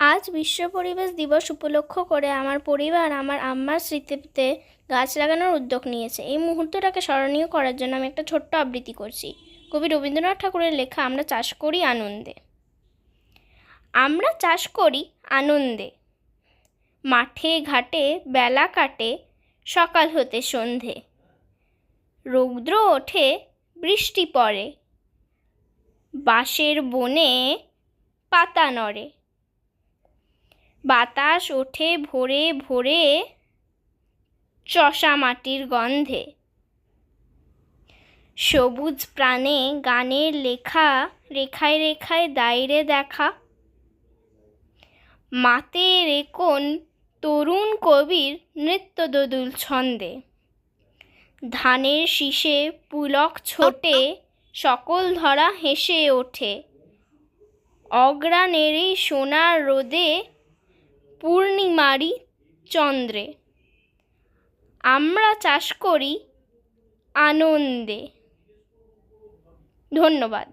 আজ বিশ্ব পরিবেশ দিবস উপলক্ষ করে আমার পরিবার আমার আম্মার স্মৃতিতে গাছ লাগানোর উদ্যোগ নিয়েছে। এই মুহূর্তটাকে স্মরণীয় করার জন্য আমি একটা ছোট্ট আবৃত্তি করছি। কবি রবীন্দ্রনাথ ঠাকুরের লেখা আমরা চাষ করি আনন্দে। আমরা চাষ করি আনন্দে, মাঠে ঘাটে বেলা কাটে সকাল হতে সন্ধে। রৌদ্র ওঠে বৃষ্টি পড়ে, বাঁশের বনে পাতা নড়ে। বাতাস ওঠে ভোরে ভোরে চষা মাটির গন্ধে। সবুজ প্রাণে গানের লেখা রেখায় রেখায় দাইরে দেখা। মাতে রেকন তরুণ কবির নৃত্য দোদুল ছন্দে। ধানের শীষে পুলক ছোটে সকল ধরা হেসে ওঠে। অগ্রাণের এই সোনার রোদে পূর্ণিমারি চন্দ্রে। আমরা চাষ করি আনন্দে। ধন্যবাদ।